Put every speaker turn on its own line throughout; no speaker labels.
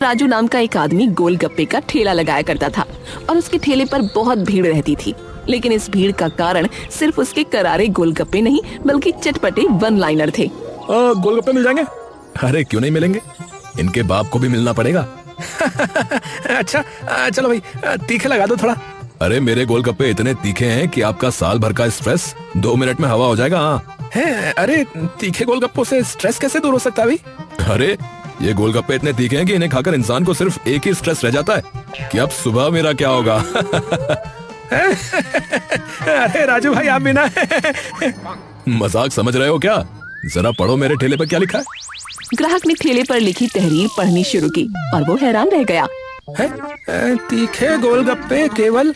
राजू नाम का एक आदमी गोलगप्पे का ठेला लगाया करता था और उसके ठेले पर बहुत भीड़ रहती थी। लेकिन इस भीड़ का कारण सिर्फ उसके करारे गोलगप्पे नहीं बल्कि चटपटे वन लाइनर थे।
गोलगप्पे मिल जाएंगे? अरे क्यों नहीं मिलेंगे, इनके बाप को भी मिलना पड़ेगा। अच्छा चलो भाई, तीखे लगा दो थोड़ा। अरे मेरे गोलगप्पे इतने तीखे हैं कि आपका साल भर का स्ट्रेस 2 मिनट में हवा हो जाएगा। है? अरे तीखे गोलगप्पों से स्ट्रेस कैसे दूर हो सकता है भाई? अरे ये गोलगप्पे इतने तीखे हैं कि इन्हें खाकर इंसान को सिर्फ एक ही स्ट्रेस रह जाता है कि अब सुबह मेरा क्या होगा। अरे राजू भाई आप भी ना मजाक समझ रहे हो क्या? जरा पढ़ो मेरे ठेले पर क्या लिखा है।
ग्राहक ने ठेले पर लिखी तहरीर पढ़नी शुरू की और वो हैरान रह गया।
है? तीखे गोलगप्पे केवल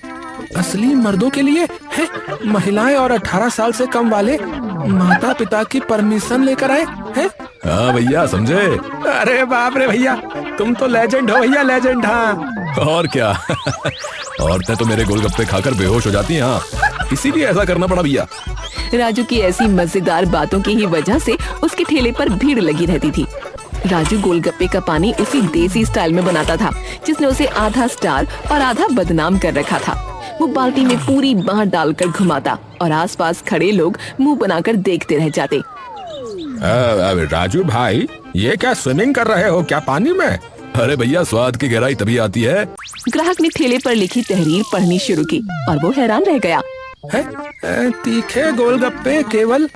असली मर्दों के लिए है, महिलाएं और 18 साल से कम वाले माता पिता की परमिशन लेकर आए हैं। हाँ भैया समझे। अरे बाप रे भैया, तुम तो लेजेंड हो भैया, लेजेंड। हाँ और क्या। औरतें तो मेरे गोलगप्पे खाकर बेहोश हो जाती हैं। हाँ इसीलिए ऐसा करना पड़ा भैया।
राजू की ऐसी मजेदार बातों की ही वजह से उसके ठेले पर भीड़ लगी रहती थी। राजू गोलगप्पे का पानी उसी देसी स्टाइल में बनाता था जिसने उसे आधा स्टार और आधा बदनाम कर रखा था। वो बाल्टी में पूरी बांह डालकर घुमाता और आसपास खड़े लोग मुंह बनाकर देखते रह जाते।
राजू भाई ये क्या स्विमिंग कर रहे हो क्या पानी में? अरे भैया स्वाद की गहराई तभी आती है।
ग्राहक ने ठेले पर लिखी तहरीर पढ़नी शुरू की और वो हैरान रह गया।
है? तीखे गोलगप्पे केवल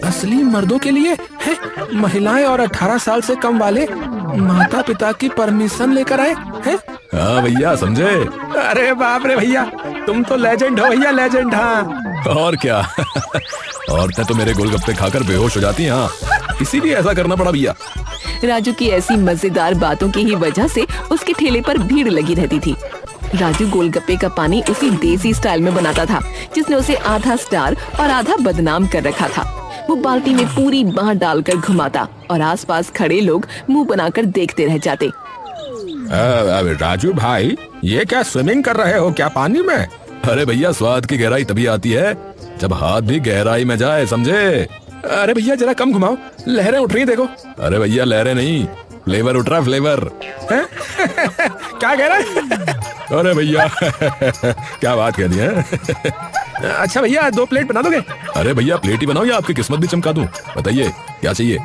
असली मर्दों के लिए है, महिलाएं और 18 साल से कम वाले माता पिता की परमिशन लेकर आए हैं। हाँ भैया समझे। अरे बाप रे भैया, तुम तो लेजेंड हो भैया, लेजेंड। हाँ और क्या। औरतें तो मेरे गोलगप्पे खाकर बेहोश हो जाती हैं। हाँ इसीलिए ऐसा करना पड़ा भैया।
राजू की ऐसी मजेदार बातों की ही वजह से उसके ठेले पर भीड़ लगी रहती थी। राजू गोलगप्पे का पानी उसी देसी स्टाइल में बनाता था जिसने उसे आधा स्टार और आधा बदनाम कर रखा था। वो बाल्टी में पूरी बांह डालकर घुमाता और आसपास खड़े लोग मुंह बनाकर देखते रह जाते।
राजू भाई ये क्या स्विमिंग कर रहे हो क्या पानी में? अरे भैया स्वाद की गहराई तभी आती है जब हाथ भी गहराई में जाए, समझे। अरे भैया जरा कम घुमाओ, लहरें उठ रही देखो। अरे भैया लहरें नहीं, फ्लेवर उठ रहा, फ्लेवर। क्या कह रहा है? अरे भैया क्या बात कह दी है। अच्छा भैया 2 प्लेट बना दोगे? अरे भैया प्लेट ही बनाओ या आपकी किस्मत भी चमका दूं? बताइए क्या चाहिए।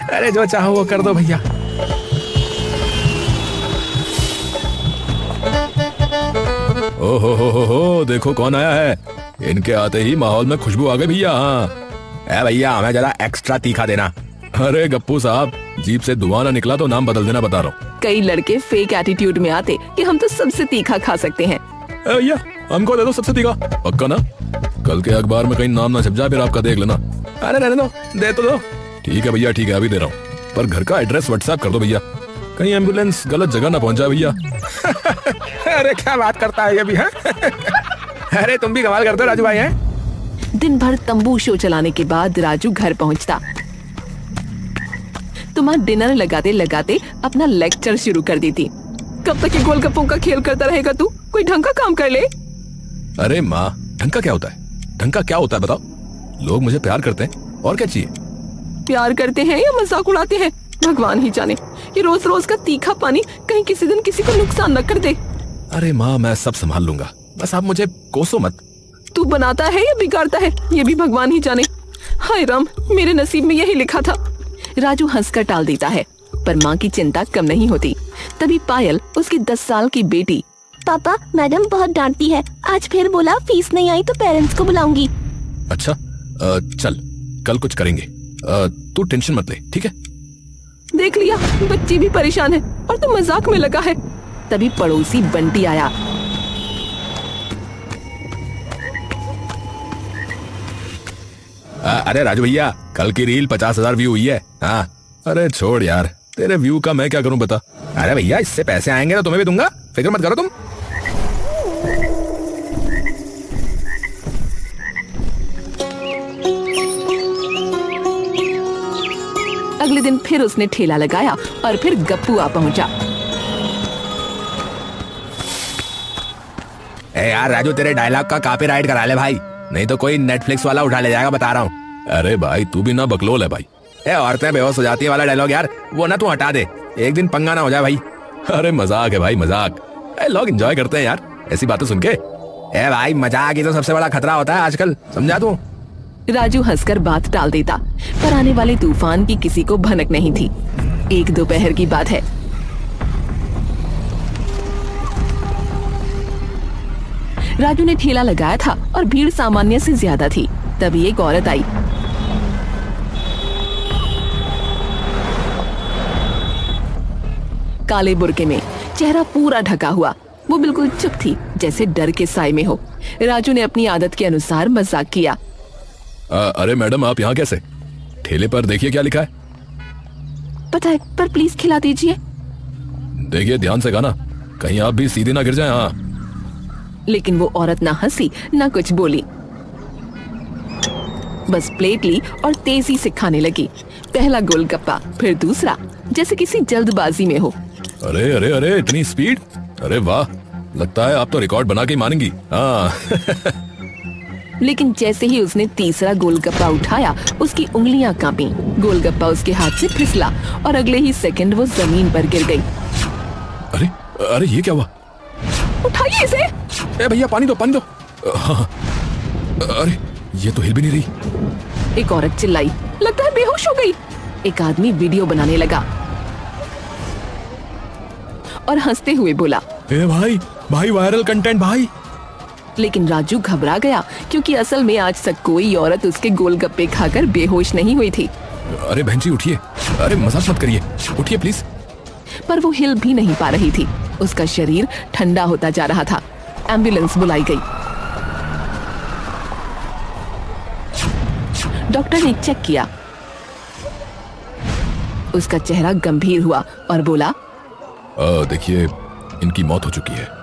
अरे जो चाहो वो कर दो भैया। ओहो हो देखो कौन आया है। इनके आते ही माहौल में खुशबू आ गई भैया। हाँ भैया हमें जरा एक्स्ट्रा तीखा देना। अरे गप्पू साहब जीप से धुआं ना निकला तो नाम बदल देना, बता रहा हूँ।
कई लड़के फेक एटीट्यूड में आते कि हम तो सबसे तीखा खा सकते हैं।
भैया हमको दे दो सबसे तीखा, पक्का ना? कल के अखबार में कहीं नाम ना छप जाए फिर आपका, देख लेना। अरे रहने दो, दे तो दो। ठीक है भैया ठीक है, अभी दे रहा हूँ, पर घर का एड्रेस व्हाट्सएप कर दो भैया, कहीं एम्बुलेंस गलत जगह ना पहुंचा भैया। अरे क्या बात करता है ये भी है। अरे तुम भी कमाल करते हो राजू भाई। है
दिन भर तंबू शो चलाने के बाद राजू घर पहुंचता। तुम्हारा डिनर लगाते लगाते अपना लेक्चर शुरू कर देती। कब तक ये गोलगप्पों का खेल करता रहेगा तू? कोई ढंग का काम कर ले।
अरे माँ ढंग का क्या होता है? ढंग का क्या होता है बताओ? लोग मुझे प्यार करते हैं और क्या चाहिए?
प्यार करते हैं या मजाक उड़ाते हैं भगवान ही जाने। ये रोज रोज का तीखा पानी कहीं किसी दिन किसी को नुकसान न कर दे।
अरे माँ मैं सब संभाल लूंगा, बस आप मुझे कोसो मत।
तू बनाता है या बिगाड़ता है ये भी भगवान ही जाने। हाय राम, मेरे नसीब में यही लिखा था। राजू हंसकर टाल देता है, पर माँ की चिंता कम नहीं होती। तभी पायल, उसकी 10 साल की बेटी,
पापा मैडम बहुत डांटती है, आज फिर बोला फीस नहीं आई तो पेरेंट्स को बुलाऊंगी।
अच्छा चल कल कुछ करेंगे, तू टेंशन मत ले, ठीक है?
देख लिया, बच्ची भी परेशान है और तू मजाक में लगा है। तभी पड़ोसी बंटी आया।
अरे राजू भैया कल की रील 50,000 व्यू हुई है। हाँ अरे छोड़ यार, तेरे व्यू का मैं क्या करूं बता। अरे भैया इससे पैसे आएंगे तो तुम्हें भी दूंगा, फिक्र मत करो तुम।
अगले दिन फिर उसने ठेला लगाया और फिर गप्पू आ पहुंचा।
ए यार राजू तेरे डायलॉग का कॉपीराइट करा ले भाई, नहीं तो कोई नेटफ्लिक्स वाला उठा ले जाएगा, बता रहा हूँ। अरे भाई तू भी ना बकलोल है भाई। औरतें बेहोश हो जाती है वाला डायलॉग यार, वो ना तू हटा दे, एक दिन पंगा ना हो जाए भाई। अरे मजाक है भाई, मजाक। लोग एंजॉय करते हैं यार ऐसी बातें सुन के। ए भाई, मजाक ही तो सबसे बड़ा खतरा होता है आजकल, समझा तू?
राजू हंसकर बात टाल देता, पर आने वाले तूफान की किसी को भनक नहीं थी। एक दोपहर की बात है। राजू ने ठेला लगाया था और भीड़ सामान्य से ज्यादा थी। तभी एक औरत आई। काले बुर्के में, चेहरा पूरा ढका हुआ। वो बिल्कुल चुप थी, जैसे डर के साए में हो। राजू ने अपनी आदत के अनुसार मजाक किया।
अरे मैडम, आप यहाँ कैसे? ठेले पर देखिए क्या लिखा है।
पता है, पर प्लीज खिला दीजिए।
देखिए ध्यान से खाना, कहीं आप भी सीधे ना गिर जाए। हाँ।
लेकिन वो औरत ना हंसी ना कुछ बोली, बस प्लेट ली और तेजी से खाने लगी। पहला गोलगप्पा, फिर दूसरा, जैसे किसी जल्दबाजी में हो।
अरे अरे अरे, इतनी स्पीड! अरे वाह, लगता है आप तो रिकॉर्ड बना के ही मानेंगी। हाँ।
लेकिन जैसे ही उसने तीसरा गोलगप्पा उठाया, उसकी उंगलियां कांपी। गोलगप्पा उसके हाथ से फिसला और अगले ही सेकंड वो जमीन पर गिर गई।
अरे अरे, ये क्या हुआ?
उठाइए इसे।
ए भैया, पानी दो, पानी दो। हाँ। अरे, ये तो हिल भी नहीं रही।
एक औरत चिल्लाई, लगता है बेहोश हो गई। एक आदमी वीडियो बनाने लगा और हंसते हुए बोला,
ए भाई भाई, वायरल कंटेंट भाई।
लेकिन राजू घबरा गया, क्योंकि असल में आज तक कोई औरत उसके गोलगप्पे खाकर बेहोश नहीं हुई थी।
अरे बहन जी, उठिए। अरे मजाक मत करिए, उठिए प्लीज।
पर वो हिल भी नहीं पा रही थी। उसका शरीर ठंडा होता जा रहा था। एम्बुलेंस बुलाई गई। डॉक्टर ने चेक किया। उसका चेहरा गंभीर हुआ और बोला,
देखिए, इनकी मौत हो चुकी है।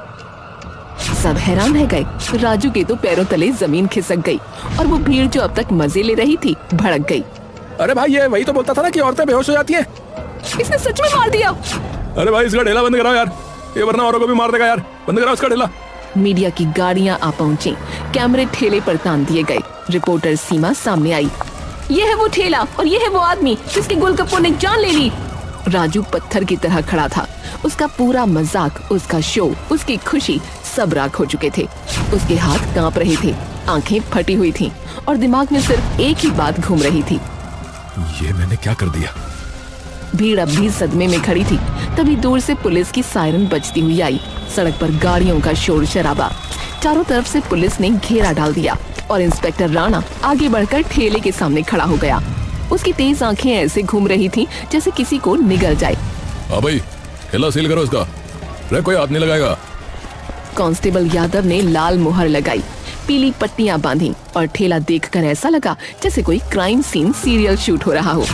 सब हैरान रह गए। राजू के तो पैरों तले जमीन खिसक गई और वो भीड़ जो अब तक मजे ले रही थी भड़क गई।
अरे भाई, ये वही तो बोलता था ना कि औरतें बेहोश हो जाती हैं।
इसने सच में मार दिया।
अरे भाई, इसका ठेला बंद कराओ यार, ये वरना औरों को भी मार देगा यार। बंद कराओ इसका ठेला।
मीडिया की गाड़ियां आ पहुंची, कैमरे ठेले पर तान दिए गए। रिपोर्टर सीमा सामने आई। ये है वो ठेला और ये है वो आदमी जिसके गोलगप्पों ने जान ले ली। राजू पत्थर की तरह खड़ा था। उसका पूरा मजाक, उसका शो, उसकी खुशी सब राख हो चुके थे। उसके हाथ कांप रहे थे, आंखें फटी हुई थीं और दिमाग में सिर्फ एक ही बात घूम रही थी,
ये मैंने क्या कर दिया?
भीड़ अब भी सदमे में खड़ी थी। तभी दूर से पुलिस की सायरन बजती हुई आई। सड़क पर गाड़ियों का शोर शराबा। चारों तरफ से पुलिस ने घेरा डाल दिया और इंस्पेक्टर राणा आगे बढ़कर ठेले के सामने खड़ा हो गया। उसकी तेज आंखें ऐसे घूम रही थीं जैसे किसी को निगल जाए।
हाँ भाई, ठेला सील करो इसका। रे, कोई हाथ नहीं लगाएगा।
कांस्टेबल यादव ने लाल मुहर लगाई, पीली पट्टियां बांधी और ठेला देखकर ऐसा लगा जैसे कोई क्राइम सीन सीरियल शूट हो रहा हो।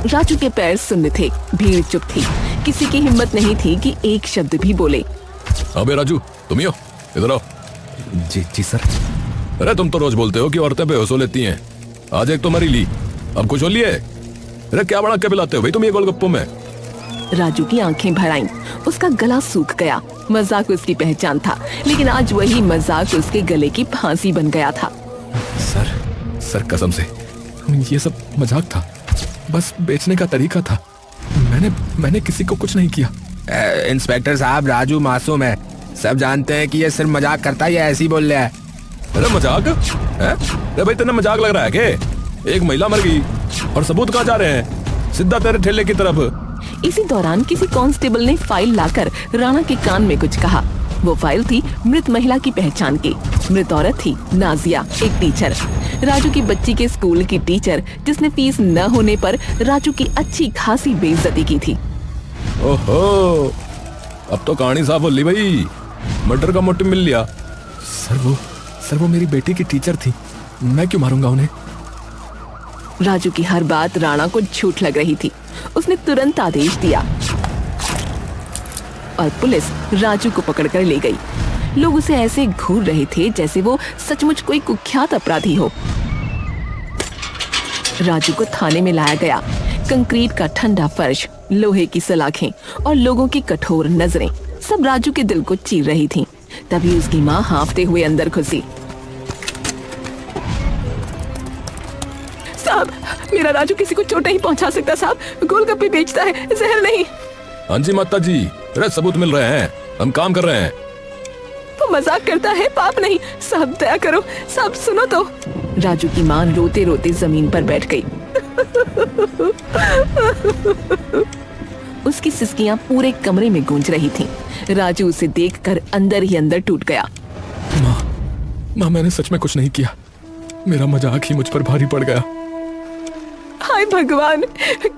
राजू के पैर सुन्न थे, भीड़ चुप थी। किसी की हिम्मत नहीं थी कि एक शब्द भी बोले।
अबे राजू, तुम ही हो? इधर आओ।
जी जी सर।
अरे तुम तो रोज बोलते हो कि औरतें बेहोश हो लेती हैं। आज एक तो मरी ली, अब कुछ हो लिए। अरे क्या बड़ा के पिलाते हो भाई तुम ये गोलगप्पों में?
राजू की आंखें भर आईं। उसका गला सूख गया। मजाक उसकी पहचान था, लेकिन आज वही मजाक उसके गले की फांसी बन गया था।
सर कसम से ये सब मजाक था, बस बेचने का तरीका था। मैंने किसी को कुछ नहीं किया।
इंस्पेक्टर साहब, राजू मासूम है। सब जानते हैं कि ये सिर्फ मजाक करता है या ऐसे ही बोल रहा है।
अरे मजाक है? अरे भाई, तेरा मजाक लग रहा है के? एक महिला मर गई और सबूत कहाँ जा रहे हैं? सीधा तेरे ठेले की तरफ।
इसी दौरान किसी कांस्टेबल ने फाइल लाकर राणा के कान में कुछ कहा। वो फाइल थी मृत महिला की पहचान की। मृत औरत थी नाजिया, एक टीचर। राजू की बच्ची के स्कूल की टीचर, जिसने फीस न होने पर राजू की अच्छी खासी बेइज्जती की थी।
ओहो, अब तो कहानी साफ हो ली भाई। मर्डर का मोटिव मिल लिया।
सर वो मेरी बेटी की टीचर थी, मैं क्यों मारूंगा उन्हें?
राजू की हर बात राणा को झूठ लग रही थी। उसने तुरंत आदेश दिया और पुलिस राजू को पकड़कर ले गई। लोग उसे ऐसे घूर रहे थे जैसे वो सचमुच कोई कुख्यात अपराधी हो। राजू को थाने में लाया गया। कंक्रीट का ठंडा फर्श, लोहे की सलाखें और लोगों की कठोर नजरें सब राजू के दिल को चीर रही थीं। तभी उसकी माँ हांफते हुए अंदर घुसी। साहब, मेरा राजू किसी को चोट नहीं पहुंचा सकता साहब। गोलगप्पे बेचता है, जहर नहीं।
हाँ जी माता जी, अरे सबूत मिल रहे हैं, हम काम कर रहे हैं।
वो मजाक करता है, पाप नहीं। साहब दया करो, साहब सुनो तो। राजू की मां रोते रोते जमीन पर बैठ गई। उसकी सिसकियां पूरे कमरे में गूंज रही थीं। राजू उसे देखकर अंदर ही अंदर टूट गया।
माँ मैंने सच में कुछ नहीं किया, मेरा मजाक ही मुझ पर भारी पड़ गया।
हाय भगवान,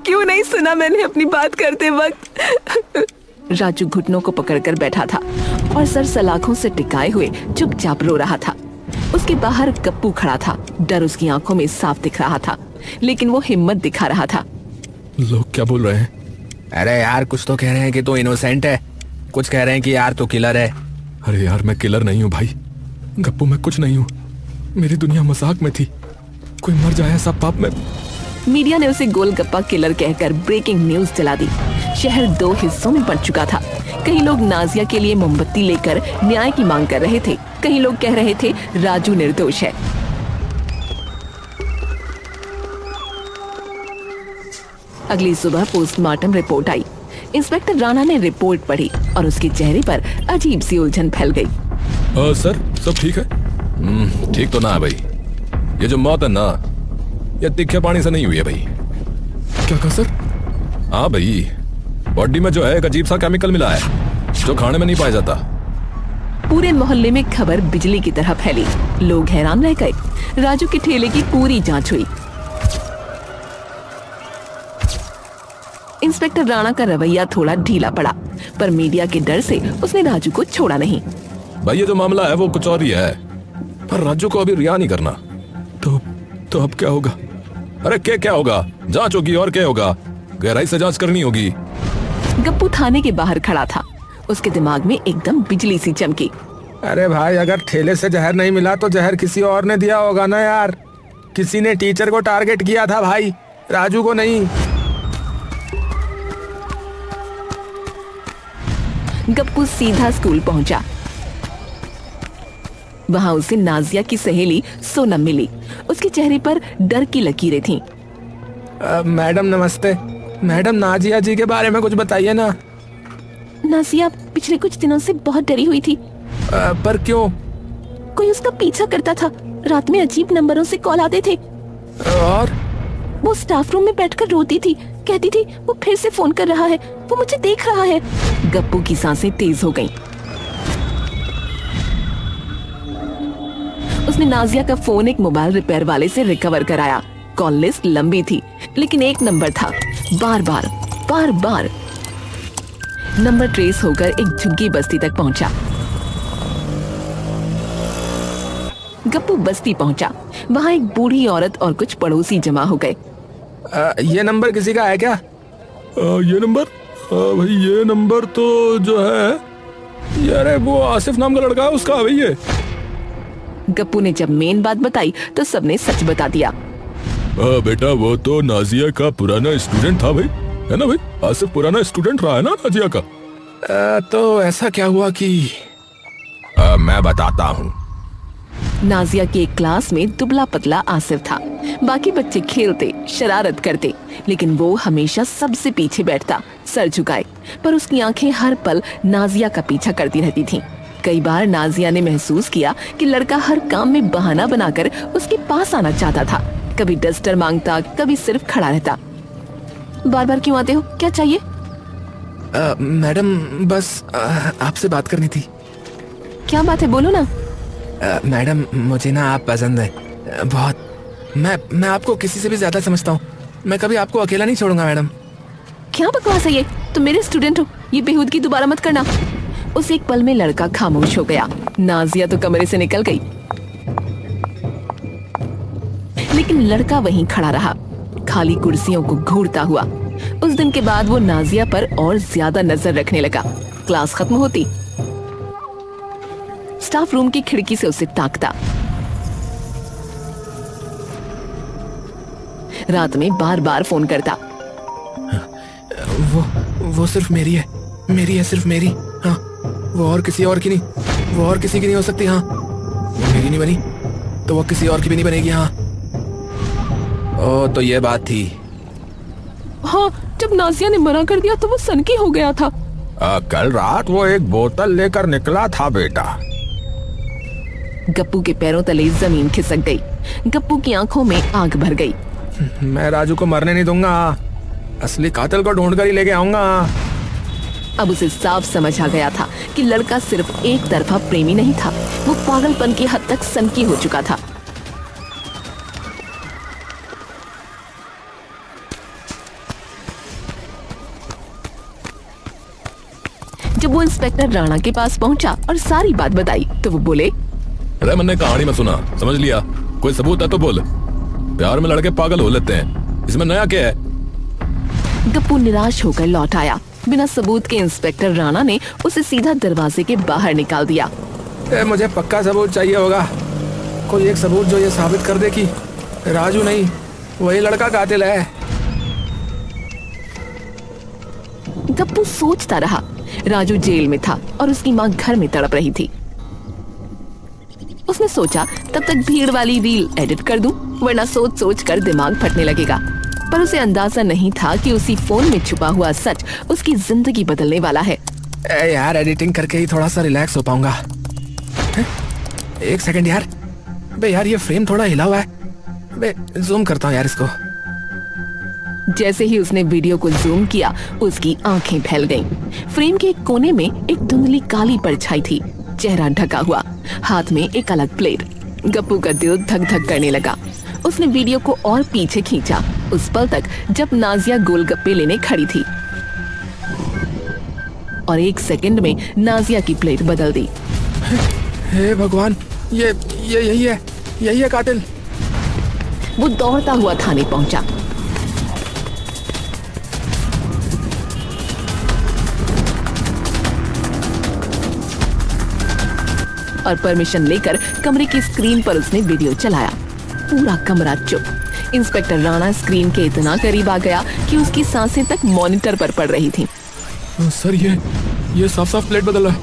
क्यों नहीं सुना मैंने अपनी बात करते वक्त। राजू घुटनों को पकड़कर बैठा था और सर सलाखों से टिकाए हुए चुपचाप रो रहा था। उसके बाहर गप्पू खड़ा था, डर उसकी आंखों में साफ दिख रहा था, लेकिन वो हिम्मत दिखा रहा था।
लोग क्या बोल रहे हैं?
अरे यार, कुछ तो कह रहे हैं कि तू इनोसेंट है, कुछ कह रहे हैं कि यार तू किलर है।
अरे यार मैं किलर नहीं हूँ भाई, गप्पू मैं कुछ नहीं हूँ, मेरी दुनिया मजाक में थी, कोई मर जाए ऐसा पाप में।
मीडिया ने उसे गोलगप्पा किलर कहकर ब्रेकिंग न्यूज चला दी। शहर 2 हिस्सों में बंट चुका था। कई लोग नाजिया के लिए मोमबत्ती लेकर न्याय की मांग कर रहे थे, कई लोग कह रहे थे राजू निर्दोष है। अगली सुबह पोस्टमार्टम रिपोर्ट आई। इंस्पेक्टर राणा ने रिपोर्ट पढ़ी और उसके चेहरे पर अजीब सी उलझन फैल गई।
सर सब ठीक है? ठीक तो ना है भाई, ये जो मौत है ना, ये तीखे पानी से नहीं हुई है भाई। क्या कहा सर? हाँ भाई, बॉडी में जो है एक अजीब सा केमिकल मिला है जो खाने में नहीं पाया जाता।
पूरे मोहल्ले में खबर बिजली की तरह फैली। लोग हैरान रह गए। राजू के ठेले की पूरी जांच हुई। इंस्पेक्टर राणा का रवैया थोड़ा ढीला पड़ा, पर मीडिया के डर से उसने राजू को छोड़ा नहीं।
भाई ये जो मामला है वो कुछ और ही है, पर राजू को अभी रिहा नहीं करना। तो अब क्या होगा? अरे क्या होगा? जांच होगी और क्या होगा, गहराई से जांच करनी होगी।
गप्पू थाने के बाहर खड़ा था। उसके दिमाग में एकदम बिजली सी चमकी।
अरे भाई, अगर ठेले से जहर नहीं मिला तो जहर किसी और ने दिया होगा ना यार। किसी ने टीचर को टारगेट किया था भाई, राजू को नहीं।
गप्पू सीधा स्कूल पहुंचा। वहां उसे नाजिया की सहेली सोनम मिली। उसके चेहरे पर डर की लकीरें थीं।
मैडम नमस्ते। मैडम, नाजिया जी के बारे में कुछ बताइए ना।
नाजिया पिछले कुछ दिनों से बहुत डरी हुई थी।
पर क्यों?
कोई उसका पीछा करता था। रात में अजीब नंबरों से कॉल आते थे
और
वो स्टाफ रूम में बैठकर रोती थी, कहती थी वो फिर से फोन कर रहा है, वो मुझे देख रहा है।
गप्पू की सांसें तेज हो गईं। उसने नाजिया का फोन एक मोबाइल रिपेयर वाले से रिकवर कराया। कॉल लिस्ट लंबी थी, लेकिन एक नंबर था। बार बार नंबर ट्रेस होकर एक झुग्गी बस्ती तक पहुंचा। गप्पू बस्ती पहुंचा। वहां एक बूढ़ी औरत और कुछ पड़ोसी जमा हो गए।
ये नंबर किसी का है क्या?
ये नंबर? भाई ये नंबर तो जो है यार वो आसिफ नाम का लड़का है उसका है भाई ये।
गप्पू ने जब मेन बात बताई तो सबने सच बता दिया।
बेटा वो तो नाजिया का पुराना स्टूडेंट था भाई, है ना भाई? आसिफ पुराना स्टूडेंट रहा है ना नाजिया का।
तो ऐसा क्या हुआ कि मैं बताता हूँ।
नाजिया के एक क्लास में दुबला पतला आसिफ था। बाकी बच्चे खेलते, शरारत करते, लेकिन वो हमेशा सबसे पीछे बैठता, सर झुकाए। पर उसकी आंखें हर पल नाजिया का पीछा करती रहती थीं। कई बार नाजिया ने महसूस किया कि लड़का हर काम में बहाना बनाकर उसके पास आना चाहता था। कभी डस्टर मांगता, कभी सिर्फ खड़ा रहता। बार बार क्यों आते हो, क्या चाहिए?
मैडम बस आपसे बात करनी थी।
क्या बात है, बोलो ना।
मैडम मुझे ना आप पसंद है बहुत। मैं आपको किसी से भी ज्यादा समझता हूँ। मैं कभी आपको अकेला नहीं छोड़ूंगा मैडम।
क्या बकवास है ये? तुम मेरे स्टूडेंट हो, ये बेहूदगी दोबारा मत करना। उस एक पल में लड़का खामोश हो गया। नाजिया तो कमरे से निकल गई, लेकिन लड़का वहीं खड़ा रहा, खाली कुर्सियों को घूरता हुआ। उस दिन के बाद वो नाजिया पर और ज्यादा नजर रखने लगा। क्लास खत्म होती, स्टाफ रूम की खिड़की से उसे ताकता। रात में बार बार फोन करता।
वो सिर्फ मेरी है सिर्फ मेरी। हाँ, वो और किसी और की नहीं, वो और किसी की नहीं हो सकती। हाँ, वो मेरी नहीं बनी तो वो किसी और की भी नहीं बनेगी। हाँ। ओ तो ये बात थी।
हाँ,
जब नाजिया ने मना कर दिया तो वो सनकी हो गया था।
कल रात वो एक बोतल लेकर निकला था बेटा।
गप्पू के पैरों तले जमीन खिसक गई। गप्पू की आंखों में आग भर गई।
मैं राजू को मरने नहीं दूंगा, असली कातिल को ढूंढ कर ही लेके आऊंगा।
अब उसे साफ समझ आ गया था कि लड़का सिर्फ एक तरफा प्रेमी नहीं था, वो पागलपन की हद तक सनकी हो चुका था। जब वो इंस्पेक्टर राणा के पास पहुंचा और सारी बात बताई तो वो बोले,
अरे मैंने कहानी में सुना, समझ लिया, कोई सबूत है तो बोल। प्यार में लड़के पागल हो लेते हैं, इसमें नया क्या है?
गप्पू निराश होकर लौट आया। बिना सबूत के इंस्पेक्टर राणा ने उसे सीधा दरवाजे के बाहर निकाल दिया।
मुझे पक्का सबूत चाहिए होगा, कोई एक सबूत जो ये साबित कर दे कि राजू नहीं वही लड़का कातिल है।
गप्पू सोचता रहा। राजू जेल में था और उसकी माँ घर में तड़प रही थी। उसने सोचा तब तक भीड़ वाली रील एडिट कर दूं, वरना सोच सोच कर दिमाग फटने लगेगा। पर उसे अंदाजा नहीं था कि उसी फोन में छुपा हुआ सच उसकी जिंदगी बदलने वाला है।
यार एडिटिंग करके ही थोड़ा सा रिलैक्स हो पाऊंगा। एक सेकंड यार, बे यार ये फ्रेम थोड़ा हिला हुआ है, बे जूम करता हूँ यार इसको।
जैसे ही उसने वीडियो को जूम किया उसकी आंखें फैल गईं। फ्रेम के एक कोने में एक धुंधली काली परछाई थी, चेहरा ढका हुआ, हाथ में एक अलग प्लेट। गप्पू का दिल धक धक करने लगा। उसने वीडियो को और पीछे खींचा, उस पल तक जब नाजिया गोलगप्पे लेने खड़ी थी और एक सेकंड में नाजिया की प्लेट बदल दी।
हे भगवान, ये यही है कातिल।
वो दौड़ता हुआ थाने पहुंचा। और परमिशन लेकर कमरे की स्क्रीन पर उसने वीडियो चलाया। पूरा कमरा चुप। इंस्पेक्टर राणा स्क्रीन के इतना करीब आ गया कि उसकी सांसें तक मॉनिटर पर पड़ रही थीं।
सर ये साफ साफ प्लेट बदल रहा है।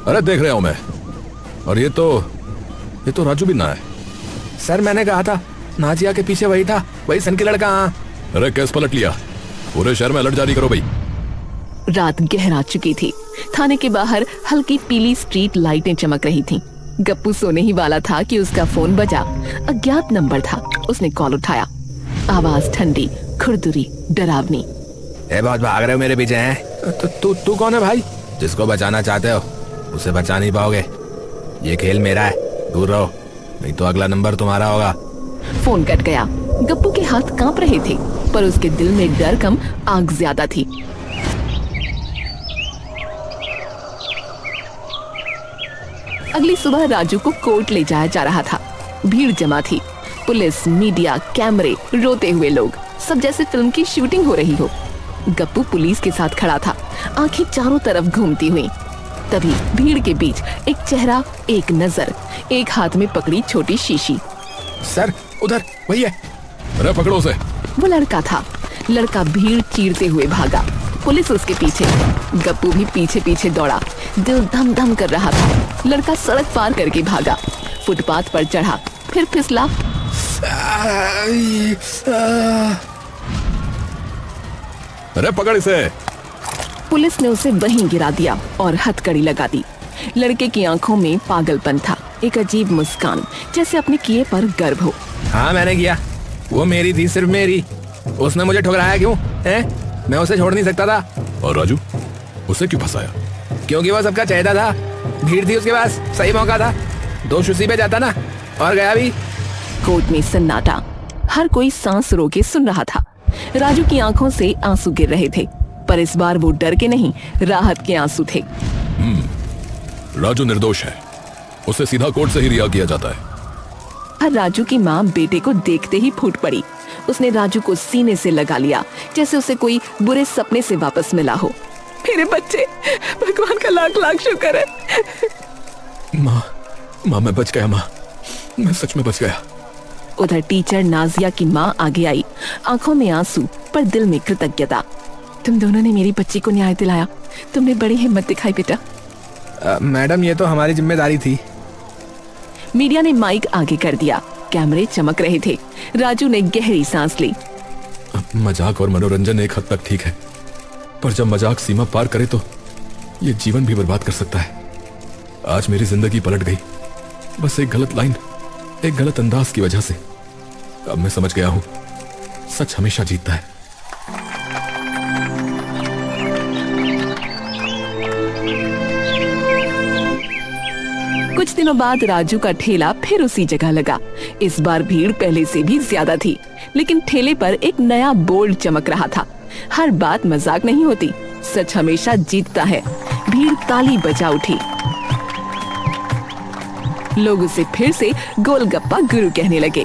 अरे देख रहा हूं मैं, और ये तो राजू भी ना है।
सर मैंने कहा था नाजिया के पीछे वही था, वही सनकी लड़का।
अरे केस पलट लिया, पूरे शहर में अलर्ट जारी करो भाई।
रात गहरा चुकी थी। थाने के बाहर हल्की पीली स्ट्रीट लाइटें चमक रही थीं। गप्पू सोने ही वाला था कि उसका फोन बजा। अज्ञात नंबर था। उसने कॉल उठाया। आवाज ठंडी, खुरदुरी, डरावनी।
बहुत भाग रहे हो मेरे पीछे हैं? तू कौन है भाई?
जिसको बचाना चाहते हो उसे बचा नहीं पाओगे। ये खेल मेरा है, दूर रहो, नहीं तो अगला नंबर तुम्हारा होगा।
फोन कट गया। गप्पू के हाथ कांप रहे थे, पर उसके दिल में डर कम, आग ज्यादा थी। अगली सुबह राजू को कोर्ट ले जाया जा रहा था। भीड़ जमा थी, पुलिस, मीडिया, कैमरे, रोते हुए लोग, सब जैसे फिल्म की शूटिंग हो रही हो। गप्पू पुलिस के साथ खड़ा था, आंखें चारों तरफ घूमती हुई। तभी भीड़ के बीच एक चेहरा, एक नजर, एक हाथ में पकड़ी छोटी शीशी।
सर उधर वही है।
अरे पकड़ो उसे।
वो लड़का था। लड़का भीड़ चीरते हुए भागा, पुलिस उसके पीछे। गप्पू भी पीछे पीछे दौड़ा, दिल धम धम कर रहा था। लड़का सड़क पार करके भागा, फुटपाथ पर चढ़ा, फिर फिसला।
अरे पकड़ इसे।
पुलिस ने उसे वहीं गिरा दिया और हथकड़ी लगा दी। लड़के की आंखों में पागलपन था, एक अजीब मुस्कान, जैसे अपने किए पर गर्व हो।
हाँ मैंने किया, वो मेरी थी, सिर्फ मेरी। उसने मुझे ठुकराया क्यों है? मैं उसे छोड़ नहीं सकता था।
और राजू, उसे क्यों फंसाया?
क्योंकि वो सबका चाहता था, भीड़ थी उसके पास, सही मौका था। दोष उसी पे जाता ना, और गया भी।
कोर्ट में सन्नाटा, हर कोई सांस रोके सुन रहा था। राजू की आंखों से आंसू गिर रहे थे, पर इस बार वो डर के नहीं, राहत के आंसू थे।
राजू निर्दोष है, उसे सीधा कोर्ट से ही रिहा किया जाता है।
हर राजू की माँ बेटे को देखते ही फूट पड़ी। उसने राजू को सीने से लगा लिया, जैसे उसे कोई बुरे सपने से वापस मिला हो। मेरे बच्चे, भगवान का लाख लाख शुक्र है।
माँ मैं बच गया, माँ मैं सच में बच गया।
उधर टीचर नाजिया की माँ आगे आई, आंखों में आंसू पर दिल में कृतज्ञता। तुम दोनों ने मेरी बच्ची को न्याय दिलाया, तुमने बड़ी हिम्मत दिखाई बेटा।
मैडम ये तो हमारी जिम्मेदारी थी।
मीडिया ने माइक आगे कर दिया, कैमरे चमक रहे थे। राजू ने गहरी सांस ली।
मजाक और मनोरंजन एक हद तक ठीक है, पर जब मजाक सीमा पार करे तो ये जीवन भी बर्बाद कर सकता है। आज मेरी जिंदगी पलट गई, बस एक गलत लाइन, एक गलत अंदाज की वजह से। अब मैं समझ गया हूं, सच हमेशा जीतता है।
कुछ दिनों बाद राजू का ठेला फिर उसी जगह लगा। इस बार भीड़ पहले से भी ज्यादा थी, लेकिन ठेले पर एक नया बोर्ड चमक रहा था। हर बात मजाक नहीं होती, सच हमेशा जीतता है। भीड़ ताली बजा उठी। लोग उसे फिर से गोलगप्पा गुरु कहने लगे।